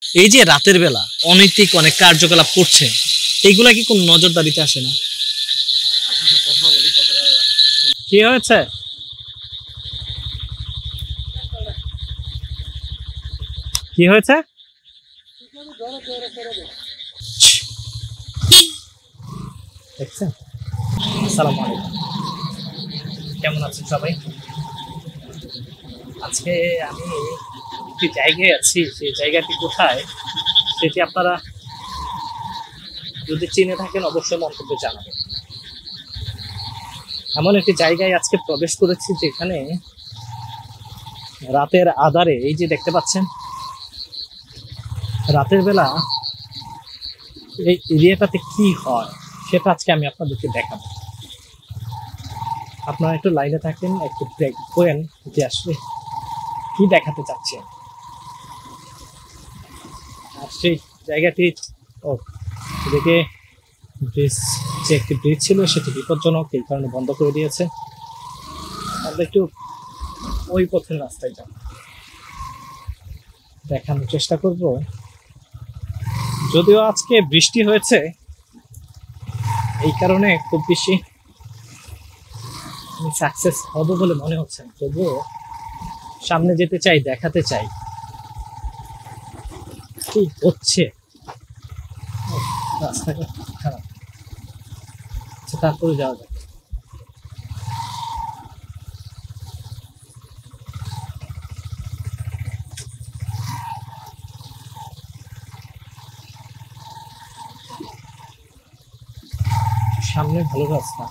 এই যে রাতের বেলা অনৈতিক অনেক কার্যকলাপ করছে, এইগুলা কি কোন নজরদারিতে আসে না? কি হয়েছে? কি হয়েছে? দেখছেন? আসসালামু আলাইকুম, কেমন আছেন সবাই? আজকে আমি একটি জায়গায় আছি, সেই জায়গাটি কোথায় সেটি আপনারা যদি চিনে থাকেন অবশ্যই মন্তব্যে জানাবেন। এমন একটি জায়গায় আজকে প্রবেশ করেছি যেখানে রাতের আধারে, এই যে দেখতে পাচ্ছেন, রাতের বেলা এই এরিয়াটাতে কি হয় সেটা আজকে আমি আপনাদেরকে দেখাবো। আপনারা একটু লাইনে থাকেন, একটু দেখবেন যে আসলে কি দেখাতে চাচ্ছেন। আর সেই জায়গাটি, ও এদিকে ব্রিজ, যে একটি ব্রিজ ছিল সেটি বিপজ্জনক, এই কারণে বন্ধ করে দিয়েছে। আমরা একটু ওই পথের রাস্তায় যাব, দেখানোর চেষ্টা করব। যদিও আজকে বৃষ্টি হয়েছে, এই কারণে খুব বেশি সাকসেস হব বলে মনে হচ্ছে না, তবুও সামনে যেতে চাই, দেখাতে চাই কি হচ্ছে। রাস্তাটা খারাপ, তারপরে যাওয়া যাবে। সামনে ভালো রাস্তা,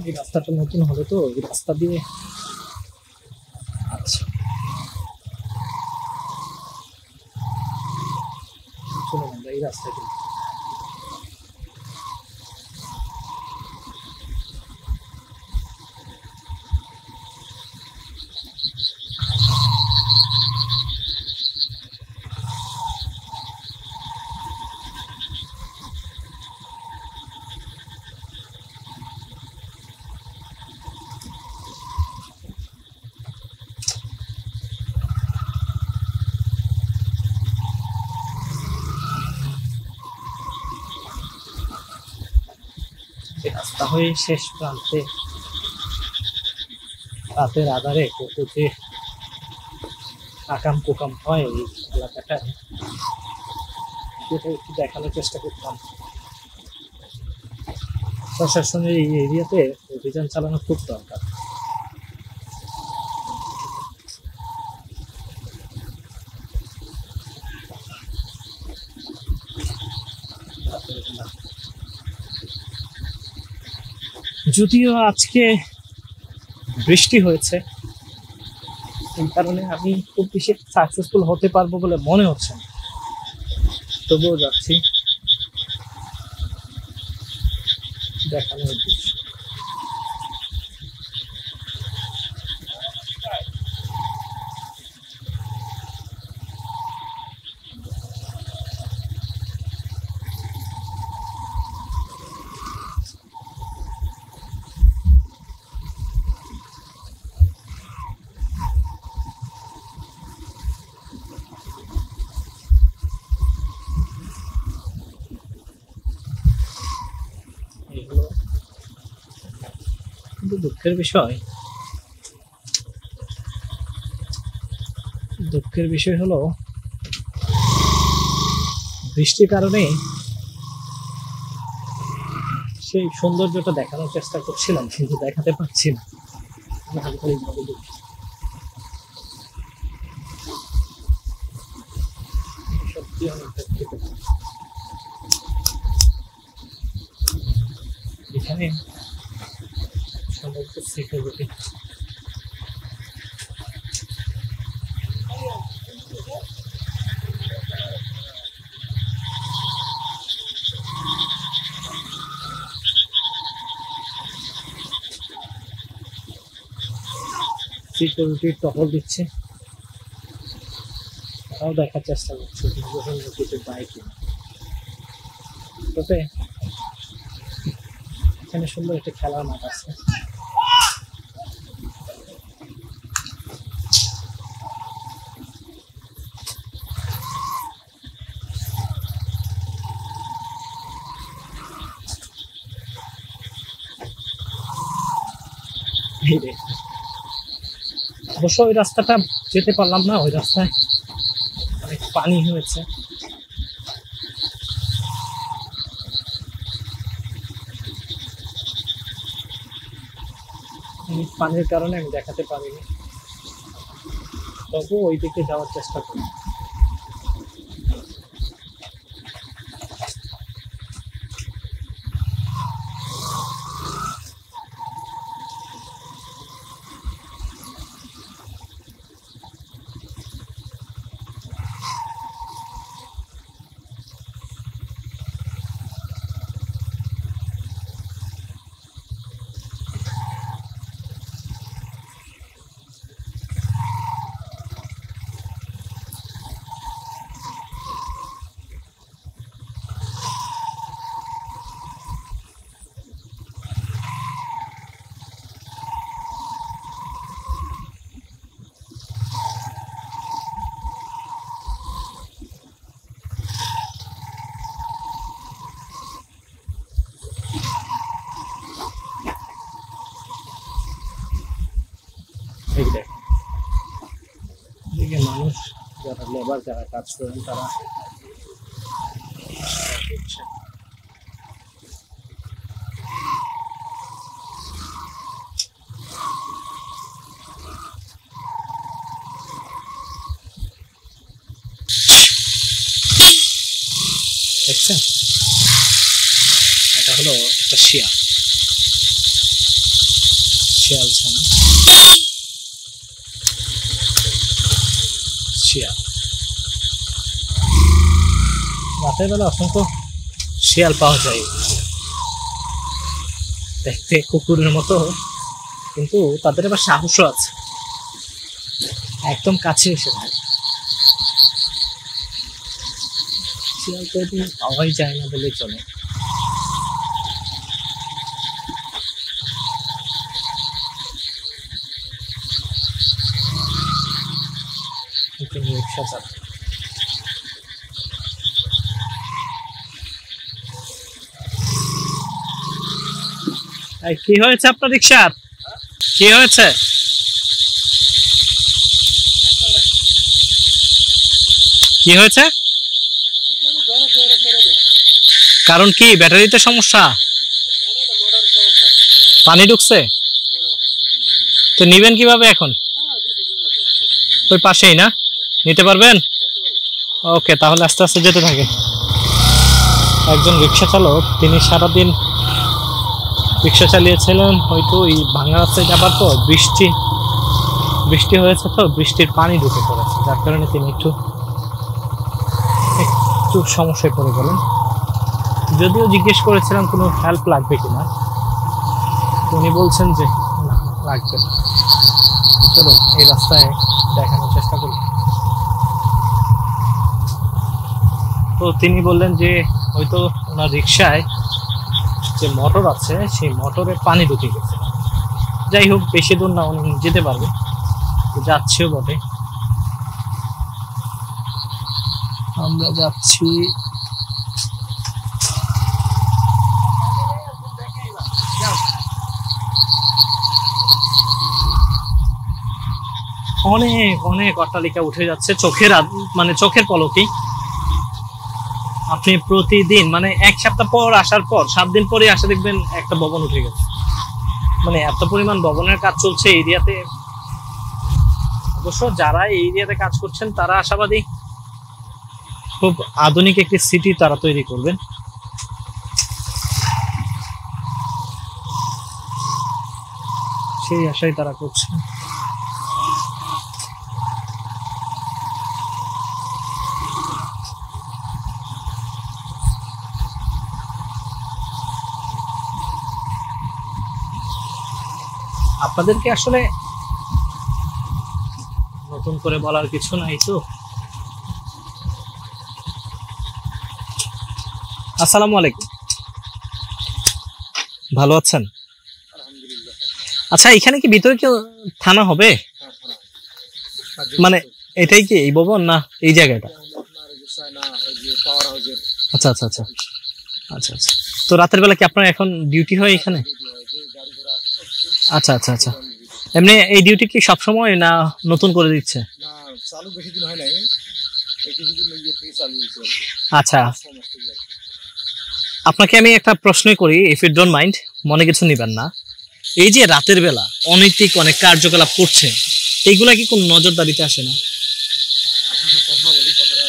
এই রাস্তাটা নতুন হবে তো, এই রাস্তা দিয়ে। আচ্ছা চলুন আমরা এই রাস্তা দিয়ে। রাস্তা হয়ে শেষ প্রান্তে রাতের আধারে কত যে আকাম কুকাম হয় এই এলাকাটায়, সেটা একটু দেখানোর চেষ্টা করতাম। প্রশাসনের এই এরিয়াতে অভিযান চালানো খুব দরকার। যদিও আজকে বৃষ্টি হয়েছে, এই কারণে আমি খুব বেশি সাকসেসফুল হতে পারবো বলে মনে হচ্ছে না, তবুও যাচ্ছি দেখানোর উদ্দেশ্য। এগুলো কিন্তু দুঃখের বিষয় হলো বৃষ্টির কারণে সেই সৌন্দর্যটা দেখানোর চেষ্টা করছিলাম, কিন্তু দেখাতে পারছি না। সত্যি অনেক দুঃখিত। এখানে সম্ভবত সিকিউরিটি, টহল দিচ্ছে, তারাও দেখার চেষ্টা করছে কিছু বাইক। তবে এখানে সুন্দর একটা খেলার মাঠ আছে, এই রে। অবশ্য ওই রাস্তাটা যেতে পারলাম না, ওই রাস্তায় অনেক পানি হয়েছে। পানির কারণে আমি দেখাতে পারিনি, তবু ওই দিকে যাওয়ার চেষ্টা করি। এদিকে মানুষ যারা লেবার, যারা কাজ করেন, তারা দেখছেন, এটা হলো একটা শিয়াল, শিয়াল ছানা, শিয়াল। রাতের বেলা অসংখ্য শিয়াল পাওয়া যায়, দেখতে কুকুরের মতো, কিন্তু তাদের আবার সাহসও আছে, একদম কাছে এসে থাকে। শিয়াল তো এদিন পাওয়াই যায় না বলেই চলে। রিক্সা চালায়, কি হয়েছে আপনার রিক্সার? কি হয়েছে? কি হয়েছে? কারণ কি? ব্যাটারিতে সমস্যা, পানি ঢুকছে? তো নিবেন কিভাবে এখন? ওই পাশেই না, নিতে পারবেন? ওকে, তাহলে আস্তে আস্তে যেতে থাকেন। একজন রিক্সা চালক, তিনি সারাদিন রিক্সা চালিয়েছিলেন, হয়তো এই ভাঙা রাস্তায় যাবার পর বৃষ্টি হয়েছে, তো বৃষ্টির পানি ঢুকে পড়েছে, যার কারণে তিনি একটু সমস্যায় পড়ে গেলেন। যদিও জিজ্ঞেস করেছিলাম কোনো হেল্প লাগবে কিনা, উনি বলছেন যে না, লাগবে না। চলো এই রাস্তায় দেখানোর চেষ্টা করি। তো তিনি বললেন যে হয়তো ওনার রিক্সায় যে মোটর আছে, সেই মোটরে পানি ঢুকে গেছে। যাই হোক, বেশি দূর না, উনি যেতে পারবে, যাচ্ছেও বটে। আমরা যাচ্ছি। অনেক অনেক অট্টালিকা উঠে যাচ্ছে চোখের মানে চোখের পলকেই। আপনি প্রতিদিন মানে এক সপ্তাহ পর আসার পর 7 দিন পরে আসে দেখবেন একটা ভবন উঠে গেছে। মানে এত পরিমাণ ভবনের কাজ চলছে এরিয়াতে। অবশ্য যারা এই এরিয়াতে কাজ করছেন তারা আশাবাদী খুব আধুনিক একটি সিটি তারা তৈরি করবেন। সেই আশাই তারা করছেন। আপনাদেরকে আসলে নতুন করে বলার কিছু নাই। তো আসসালামু আলাইকুম, ভালো আছেন? আচ্ছা, এখানে কি ভিতরে কেউ থানা হবে? মানে এটাই কি এই ভবন না এই জায়গাটা? আচ্ছা আচ্ছা আচ্ছা আচ্ছা আচ্ছা। তো রাতের বেলা কি আপনার এখন ডিউটি হয় এখানে? আচ্ছা আচ্ছা আচ্ছা এমনি এই ডিউটি কি সবসময় না নতুন করে দিচ্ছে? না, চালু বেশি দিন হয় নাই, এই কিছুদিন নিজে থেকে চালু হয়েছে। আচ্ছা, 6 মাস থেকে আর কি। আপনাকে আমি একটা প্রশ্নই করি, ইফ ইউ ডোন্ট মাইন্ড, মনে কিছু নিবেন না। এই যে রাতের বেলা অনৈতিক অনেক কার্যকলাপ করছে, এইগুলা কি কোন নজরদারিতে আসে না? আপনাকে কথা বলি, কথাটা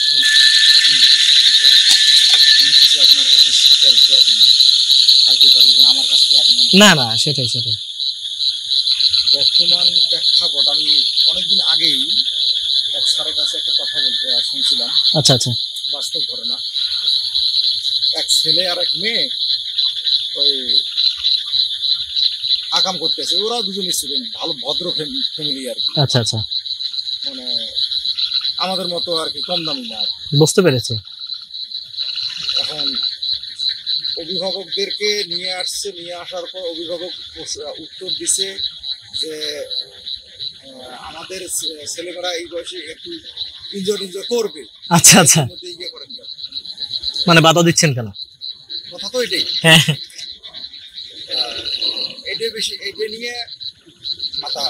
শুনুন। আপনি যদি শিক্ষিত, অনেক কিছু আপনার কাছে শিক্ষার পাইতে পারি এবং আমার কাছ থেকে আপনি না না, সেটাই সেটাই। বর্তমান প্রেক্ষাপট আমি অনেকদিন আগেই এক স্যারের কাছে একটা কথা বলতে শুনছিলাম, আচ্ছা আচ্ছা বাস্তব ঘটনা। এক ছেলে আর এক মেয়ে ওই আকাম করতেছে, ওরা দুজন স্টুডেন্ট, ভালো ভদ্র ফ্যামিলি আর কি, আচ্ছা আচ্ছা, মানে আমাদের মতো আর কি, কম দামি না আর কি। বুঝতে পেরেছি। এখন অভিভাবকদেরকে নিয়ে আসছে, নিয়ে আসার পর অভিভাবক উত্তর দিছে যে আমাদের ছেলেমেয়েরা এই বয়সে একটু এনজয় করবে, আচ্ছা আচ্ছা, এর মধ্যে ইয়ে করেন না। মানে বাধা দিচ্ছেন কেন? কথা তো এটাই, হ্যাঁ, এটা বেশি, এটা নিয়ে মাথা